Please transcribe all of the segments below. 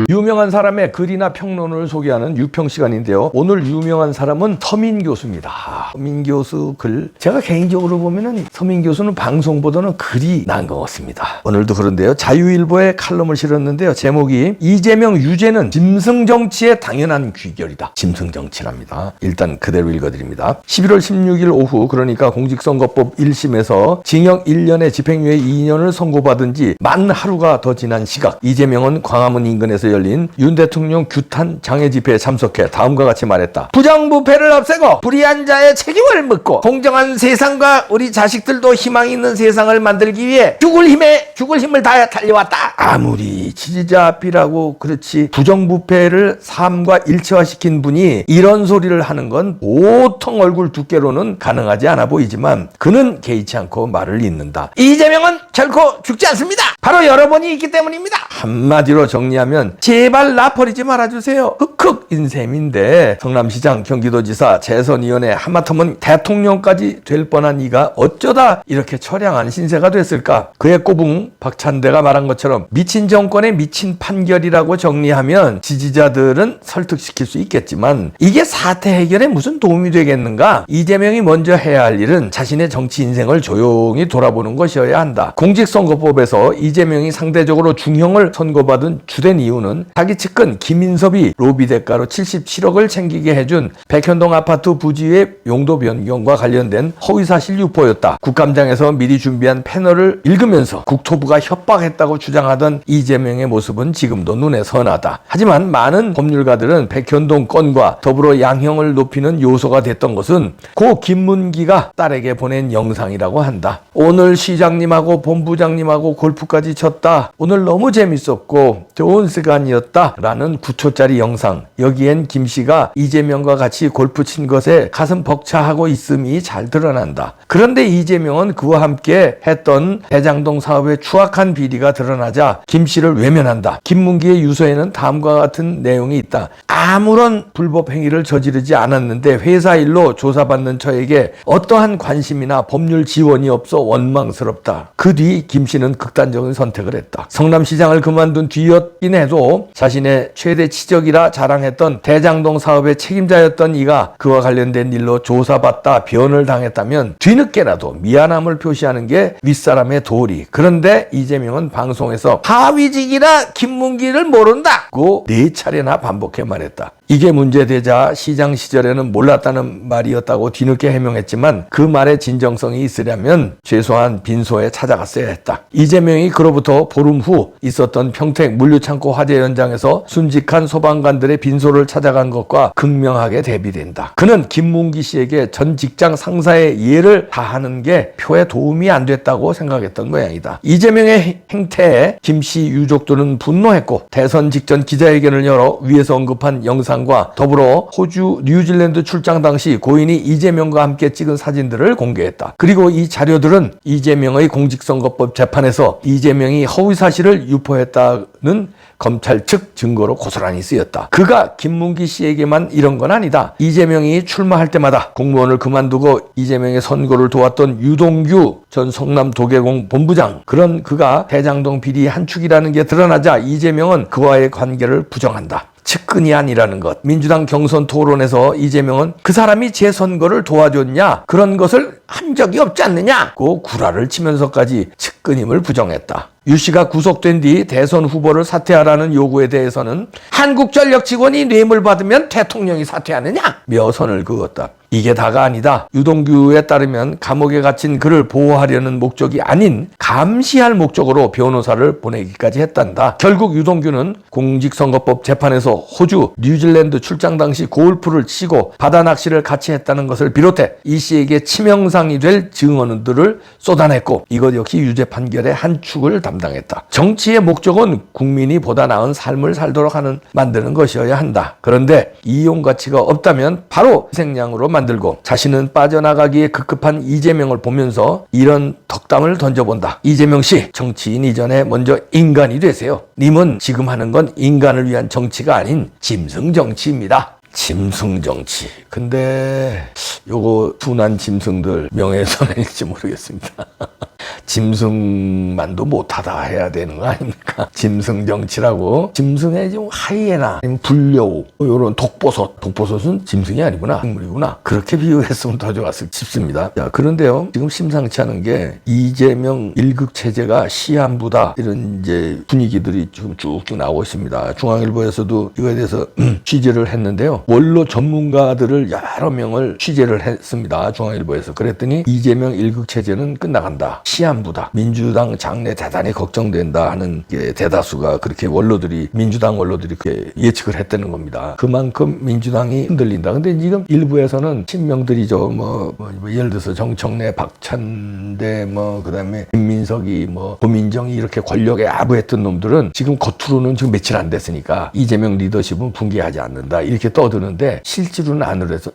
오늘 유명한 사람의 글이나 평론을 소개하는 유평 시간인데요. 오늘 유명한 사람은 서민 교수입니다. 서민 교수 글, 제가 개인적으로 보면은 서민 교수는 방송보다는 글이 나은 것 같습니다. 오늘도 그런데요. 자유일보에 칼럼을 실었는데요. 제목이 이재명 유죄는 짐승정치의 당연한 귀결이다. 짐승정치랍니다. 일단 그대로 읽어드립니다. 11월 16일 오후, 그러니까 공직선거법 1심에서 징역 1년에 집행유예 2년을 선고받은 지 만 하루가 더 지난 시각, 이재명은 광화문 인근에서 열린 윤 대통령 규탄 장애 집회에 참석해 다음과 같이 말했다. 부정부패를 없애고 불의한 자의 책임을 묻고 공정한 세상과 우리 자식들도 희망 있는 세상을 만들기 위해 죽을 힘을 다해 달려왔다. 아무리 지지자 앞이라고 그렇지 부정부패를 삶과 일체화시킨 분이 이런 소리를 하는 건 보통 얼굴 두께로는 가능하지 않아 보이지만 그는 개의치 않고 말을 잇는다. 이재명은 결코 죽지 않습니다. 바로 여러분이 있기 때문입니다. 한마디로 정리하면 제발 나 버리지 말아주세요. 흑흑 인셈인데, 성남시장, 경기도지사, 재선위원회, 하마터면 대통령까지 될 뻔한 이가 어쩌다 이렇게 처량한 신세가 됐을까? 그의 꼬붕 박찬대가 말한 것처럼 미친 정권의 미친 판결이라고 정리하면 지지자들은 설득시킬 수 있겠지만 이게 사태 해결에 무슨 도움이 되겠는가? 이재명이 먼저 해야 할 일은 자신의 정치 인생을 조용히 돌아보는 것이어야 한다. 공직선거법에서 이재명이 상대적으로 중형을 선고받은 주된 이유는 자기 측근 김인섭이 로비 대가로 77억을 챙기게 해준 백현동 아파트 부지의 용도 변경과 관련된 허위사실 유포였다. 국감장에서 미리 준비한 패널을 읽으면서 국토부가 협박했다고 주장하던 이재명의 모습은 지금도 눈에 선하다. 하지만 많은 법률가들은 백현동 건과 더불어 양형을 높이는 요소가 됐던 것은 고 김문기가 딸에게 보낸 영상이라고 한다. 오늘 시장님하고 본부장님하고 골프까지 쳤다. 오늘 너무 재밌었고 좋은 시간이었다. 라는 9초짜리 영상. 여기엔 김씨가 이재명과 같이 골프 친 것에 가슴 벅차하고 있음이 잘 드러난다. 그런데 이재명은 그와 함께 했던 대장동 사업의 추악한 비리가 드러나자 김씨를 외면한다. 김문기의 유서에는 다음과 같은 내용이 있다. 아무런 불법 행위를 저지르지 않았는데 회사 일로 조사받는 저에게 어떠한 관심이나 법률 지원이 없어 원망스럽다. 그 뒤 김씨는 극단적인 선택을 했다. 성남시장을 그만둔 뒤였긴 해도 자신의 최대 치적이라 자랑했던 대장동 사업의 책임자였던 이가 그와 관련된 일로 조사받다 변을 당했다면 뒤늦게라도 미안함을 표시하는 게 윗사람의 도리. 그런데 이재명은 방송에서 하위직이라 김문기를 모른다고 4차례나 반복해 말했다. 이게 문제되자 시장 시절에는 몰랐다는 말이었다고 뒤늦게 해명했지만 그 말에 진정성이 있으려면 최소한 빈소에 찾아갔어야 했다. 이재명이 그로부터 보름 후 있었던 평택 물류창고 화재 현장에서 순직한 소방관들의 빈소를 찾아간 것과 극명하게 대비된다. 그는 김문기 씨에게 전 직장 상사의 이해를 다하는 게 표에 도움이 안 됐다고 생각했던 모양이다. 이재명의 행태에 김 씨 유족들은 분노했고 대선 직전 기자회견을 열어 위에서 언급한 영상 과 더불어 호주, 뉴질랜드 출장 당시 고인이 이재명과 함께 찍은 사진들을 공개했다. 그리고 이 자료들은 이재명의 공직선거법 재판에서 이재명이 허위사실을 유포했다는 검찰 측 증거로 고스란히 쓰였다. 그가 김문기 씨에게만 이런 건 아니다. 이재명이 출마할 때마다 공무원을 그만두고 이재명의 선거를 도왔던 유동규 전 성남도계공 본부장, 그런 그가 대장동 비리 한 축이라는 게 드러나자 이재명은 그와의 관계를 부정한다. 측근이 아니라는 것. 민주당 경선 토론에서 이재명은 그 사람이 제 선거를 도와줬냐? 그런 것을 한 적이 없지 않느냐고 구라를 치면서까지 측근임을 부정했다. 유 씨가 구속된 뒤 대선 후보를 사퇴하라는 요구에 대해서는 한국전력 직원이 뇌물 받으면 대통령이 사퇴하느냐? 며 선을 그었다. 이게 다가 아니다. 유동규에 따르면 감옥에 갇힌 그를 보호하려는 목적이 아닌 감시할 목적으로 변호사를 보내기까지 했단다. 결국 유동규는 공직선거법 재판에서 호주, 뉴질랜드 출장 당시 골프를 치고 바다 낚시를 같이 했다는 것을 비롯해 이 씨에게 치명상이 될 증언들을 쏟아냈고 이것 역시 유죄 판결의 한 축을 담당했다. 정치의 목적은 국민이 보다 나은 삶을 살도록 만드는 것이어야 한다. 그런데 이용 가치가 없다면 바로 희생양으로 만들고 자신은 빠져나가기에 급급한 이재명을 보면서 이런 덕담을 던져본다. 이재명 씨, 정치인 이전에 먼저 인간이 되세요. 님은 지금 하는 건 인간을 위한 정치가 아닌 짐승 정치입니다. 짐승 정치. 근데 요거 둔한 짐승들 명예훼손일지 모르겠습니다. 짐승만도 못하다 해야 되는 거 아닙니까? 짐승 정치라고. 짐승의 좀 하이에나, 불려우, 이런 독버섯은 짐승이 아니구나, 동물이구나. 그렇게 비유했으면 더 좋았을 싶습니다. 자, 그런데요, 지금 심상치 않은 게 이재명 일극 체제가 시한부다 이런 이제 분위기들이 지금 쭉쭉 나오고 있습니다. 중앙일보에서도 이거에 대해서 취재를 했는데요. 원로 전문가들을 여러 명을 취재를 했습니다. 중앙일보에서. 그랬더니 이재명 일극 체제는 끝나간다. 시한부다. 민주당 장래 대단히 걱정된다 하는 게 대다수가 그렇게 민주당 원로들이 그렇게 예측을 했다는 겁니다. 그만큼 민주당이 흔들린다. 근데 지금 일부에서는 친명들이죠. 예를 들어서 정청래, 박찬대, 그다음에 김민석이, 고민정이 이렇게 권력에 아부했던 놈들은 지금 겉으로는 지금 며칠 안 됐으니까 이재명 리더십은 붕괴하지 않는다. 이렇게 떠드는데 실제로는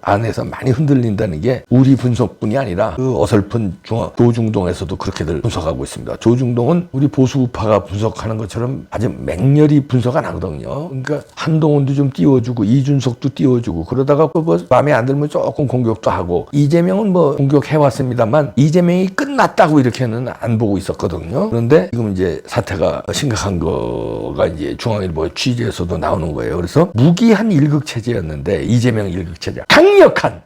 안에서 많이 흔들린다는 게 우리 분석뿐이 아니라 그 어설픈 조중동에서도 그렇게들 분석하고 있습니다. 조중동은 우리 보수우파가 분석하는 것처럼 아주 맹렬히 분석 안 하거든요. 그러니까 한동훈도 좀 띄워주고 이준석도 띄워주고 그러다가 마음에 안 들면 조금 공격도 하고 이재명은 공격해왔습니다만 이재명이 끝났다고 이렇게는 안 보고 있었거든요. 그런데 지금 이제 사태가 심각한 거가 이제 중앙일보 취재에서도 나오는 거예요. 그래서 무기한 일극체제였는데 이재명 일극체제. 강력한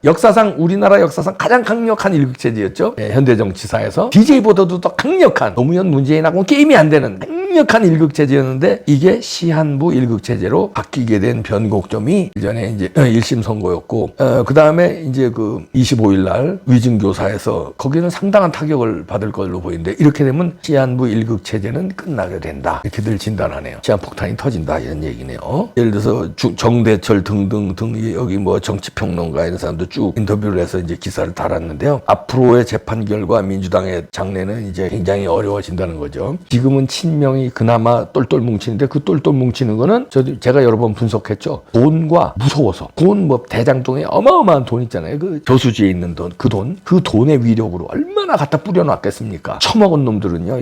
우리나라 역사상 가장 강력한 일극체제였죠. 현대정치사에서 DJ보다도 더 강력한 노무현 문재인하고는 게임이 안 되는 강력한 일극체제였는데 이게 시한부 일극체제로 바뀌게 된 변곡점이 이전에 이제 1심 선고였고 그 다음에 이제 25일 날 위증교사에서 거기는 상당한 타격을 받을 걸로 보이는데 이렇게 되면 시한부 일극체제는 끝나게 된다. 이렇게들 진단하네요. 시한폭탄이 터진다 이런 얘기네요. 예를 들어서 정대철 등등 여기 정치평론가 이런 사람도 쭉 인터뷰를 해서 이제 기사를 달았는데요. 앞으로의 재판 결과 민주당의 장래는 이제 굉장히 어려워진다는 거죠. 지금은 친명이 그나마 똘똘 뭉치는데 그 똘똘 뭉치는 거는 제가 여러 번 분석했죠. 돈과 무서워서. 돈 대장동에 어마어마한 돈 있잖아요. 그 저수지에 있는 돈, 그 돈의 위력으로 얼마나 갖다 뿌려놨겠습니까? 처먹은 놈들은요.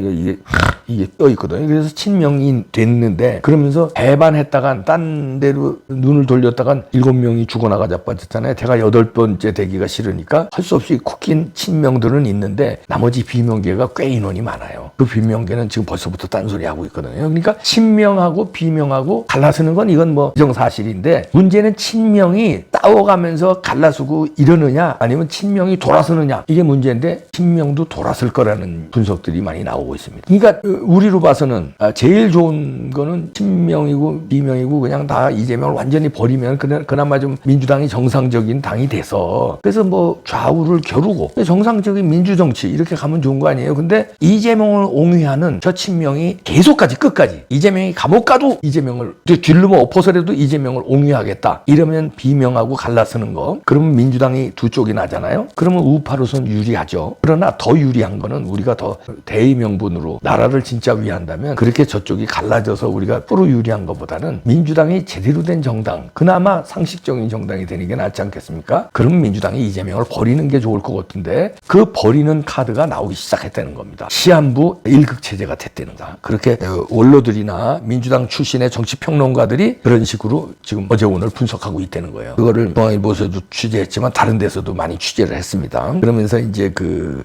이게 떠 있거든요. 그래서 친명이 됐는데 그러면서 배반했다간 딴 데로 눈을 돌렸다간 7명이 죽어나가 자빠졌잖아요. 제가 8번째 되기가 싫으니까 할 수 없이 콕힌 친명들은 있는데 나머지 비명계가 꽤 인원이 많아요. 그 비명계는 지금 벌써부터 딴소리 하고 있거든요. 그러니까 친명하고 비명하고 갈라서는 건 이건 정사실인데 문제는 친명이 싸워가면서 갈라서고 이러느냐 아니면 친명이 돌아서느냐 이게 문제인데 친명도 돌아설 거라는 분석들이 많이 나오고 있습니다. 그러니까 우리로 봐서는 제일 좋은 거는 친명이고 비명이고 그냥 다 이재명을 완전히 버리면 그나마 좀 민주당이 정상적인 당이 돼서 그래서 좌우를 겨루고 정상적인 민주정치 이렇게 가면 좋은 거 아니에요. 근데 이재명을 옹위하는 저 친명이 계속까지 끝까지 이재명이 감옥 가도 이재명을 뒤로만 엎어서라도 이재명을 옹위하겠다 이러면 비명하고 갈라서는 거 그러면 민주당이 두 쪽이 나잖아요. 그러면 우파로선 유리하죠. 그러나 더 유리한 거는 우리가 더 대의 명분으로 나라를 진짜 위한다면 그렇게 저쪽이 갈라져서 우리가 프로 유리한 것보다는 민주당이 제대로 된 정당 그나마 상식적인 정당이 되는 게 낫지 않겠습니까? 그럼 민주당이 이재명을 버리는 게 좋을 것 같은데 그 버리는 카드가 나오기 시작했다는 겁니다. 시한부 일극체제가 됐다는가. 그렇게 원로들이나 민주당 출신의 정치평론가들이 그런 식으로 지금 어제 오늘 분석하고 있다는 거예요. 그거를 중앙일보에서도 취재했지만 다른 데서도 많이 취재를 했습니다. 그러면서 이제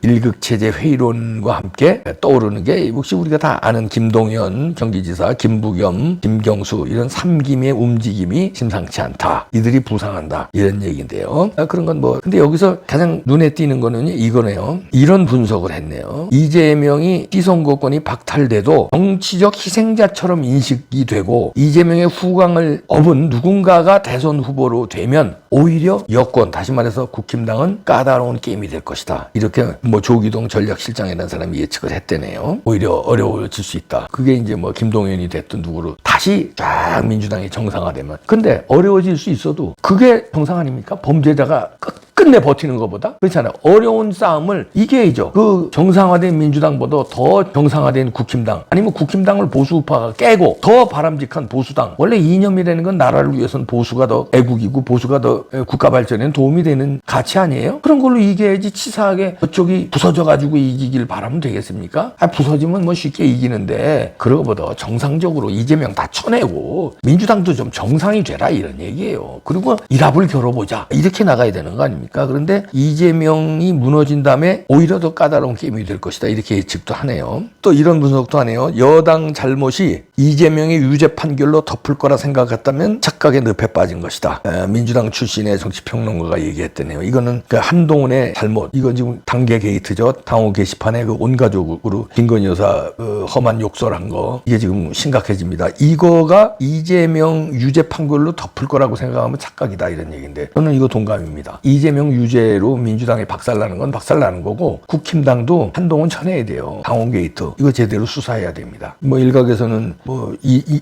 일극체제 회의론과 함께 떠오르는 게 혹시 우리가 다 아는 김동연 경기지사, 김부겸, 김경수 이런 삼김의 움직임이 심상치 않다. 이들이 부상한다. 이런 얘기인데요. 그런 건 근데 여기서 가장 눈에 띄는 거는 이거네요. 이런 분석을 했네요. 이재명이 피선거권이 박탈돼도 정치적 희생자처럼 인식이 되고 이재명의 후광을 업은 누군가가 대선 후보로 되면 오히려 여권, 다시 말해서 국힘당은 까다로운 게임이 될 것이다. 이렇게 조기동 전략실장이라는 사람이 예측을 했대네요. 오히려 어려워질 수 있다. 그게 이제 김동연이 됐든 누구로 다시 쫙 민주당이 정상화되면. 근데 어려워질 수 있어도 그게 정상 아닙니까? 범죄자가 끝내 버티는 것보다 그렇잖아요. 어려운 싸움을 이겨야죠. 그 정상화된 민주당보다 더 정상화된 국힘당 아니면 국힘당을 보수우파가 깨고 더 바람직한 보수당. 원래 이념이라는 건 나라를 위해서는 보수가 더 애국이고 보수가 더 국가 발전에 도움이 되는 가치 아니에요? 그런 걸로 이겨야지 치사하게 그쪽이 부서져가지고 이기길 바라면 되겠습니까? 부서지면 쉽게 이기는데 그러고보다 정상적으로 이재명 다 쳐내고 민주당도 좀 정상이 되라 이런 얘기예요. 그리고 일합을 겨뤄보자 이렇게 나가야 되는 거 아닙니까? 아닙니까? 그런데 이재명이 무너진 다음에 오히려 더 까다로운 게임이 될 것이다. 이렇게 예측도 하네요. 또 이런 분석도 하네요. 여당 잘못이 이재명의 유죄 판결로 덮을 거라 생각했다면 착각의 늪에 빠진 것이다. 민주당 출신의 정치평론가가 얘기했다네요. 이거는 그 한동훈의 잘못. 이건 지금 당계 게이트죠. 당호 게시판에 그 온 가족으로 김건희 여사 험한 욕설한 거. 이게 지금 심각해집니다. 이거가 이재명 유죄 판결로 덮을 거라고 생각하면 착각이다. 이런 얘기인데 저는 이거 동감입니다. 이재명 유죄로 민주당이 박살나는 건 박살나는 거고 국힘당도 한동훈 쳐내야 돼요. 당원 게이트. 이거 제대로 수사해야 됩니다. 뭐 일각에서는 뭐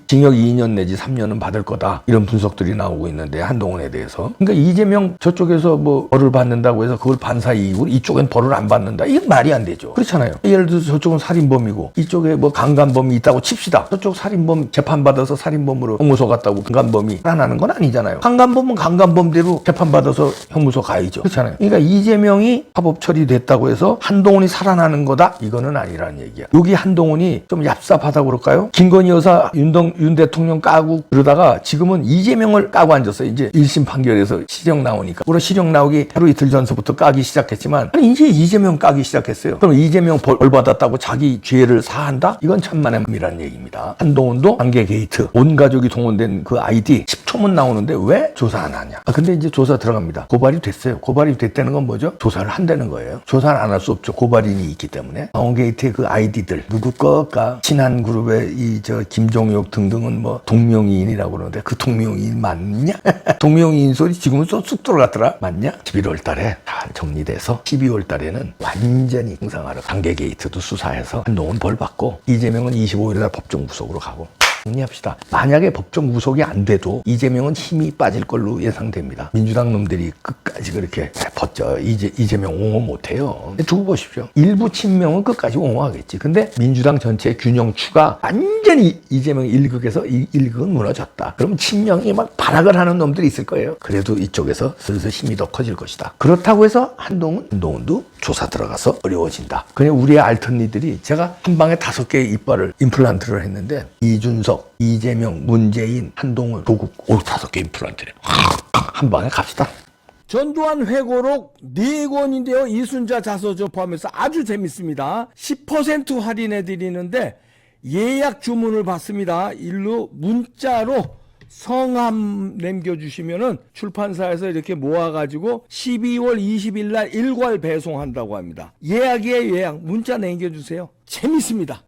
징역 2년 내지 3년은 받을 거다. 이런 분석들이 나오고 있는데 한동훈에 대해서. 그러니까 이재명 저쪽에서 뭐 벌을 받는다고 해서 그걸 반사 이익으로 이쪽엔 벌을 안 받는다. 이게 말이 안 되죠. 그렇잖아요. 예를 들어서 저쪽은 살인범이고 이쪽에 뭐 강간범이 있다고 칩시다. 저쪽 살인범 재판받아서 살인범으로 형무소 갔다고 강간범이 살아나는 건 아니잖아요. 강간범은 강간범대로 재판받아서 형무소 가야죠. 그렇잖아요. 그러니까 이재명이 합법 처리됐다고 해서 한동훈이 살아나는 거다? 이거는 아니라는 얘기야. 여기 한동훈이 좀 얍삽하다고 그럴까요? 김건희 여사 윤 대통령 까고 그러다가 지금은 이재명을 까고 앉았어요. 이제 1심 판결에서 실형 나오니까. 물론 실형 나오기 하루 이틀 전서부터 까기 시작했지만 아니 이제 이재명 까기 시작했어요. 그럼 이재명 벌 받았다고 자기 죄를 사한다? 이건 천만의 말이라는 얘기입니다. 한동훈도 관계 게이트 온 가족이 동원된 그 아이디 10초면 나오는데 왜 조사 안 하냐? 근데 이제 조사 들어갑니다. 고발이 됐어요. 고발이 됐다는 건 뭐죠? 조사를 한다는 거예요. 조사를 안 할 수 없죠. 고발인이 있기 때문에. 관계게이트의 그 아이디들 누구 거까 친한 그룹의 김종혁 등등은 뭐 동명이인이라고 그러는데 그 동명이인 맞냐? 동명이인 소리 지금은 쏙 들어갔더라. 맞냐? 11월 달에 다 정리돼서 12월 달에는 완전히 행상하러 관계 게이트도 수사해서 한동훈 벌 받고 이재명은 25일날 법정 구속으로 가고 정리합시다. 만약에 법정 구속이 안 돼도 이재명은 힘이 빠질 걸로 예상됩니다. 민주당 놈들이 끝까지 그렇게 벗죠. 이재명 옹호 못해요. 두고 보십시오. 일부 친명은 끝까지 옹호하겠지. 근데 민주당 전체의 균형추가 완전히 이재명 1극에서 1극은 무너졌다. 그러면 친명이 막 발악을 하는 놈들이 있을 거예요. 그래도 이쪽에서 슬슬 힘이 더 커질 것이다. 그렇다고 해서 한동훈도 조사 들어가서 어려워진다. 그냥 우리의 알턴니들이 제가 한 방에 5개의 이빨을 임플란트를 했는데 이준석, 이재명, 문재인, 한동훈, 조국 5개 임플란트래. 한 방에 갑시다. 전두환 회고록 4권인데요. 이순자 자서전 포함해서 아주 재밌습니다. 10% 할인해 드리는데 예약 주문을 받습니다. 일로 문자로 성함 남겨주시면은 출판사에서 이렇게 모아가지고 12월 20일 날 일괄 배송한다고 합니다. 예약이에요, 예약. 문자 남겨주세요. 재밌습니다.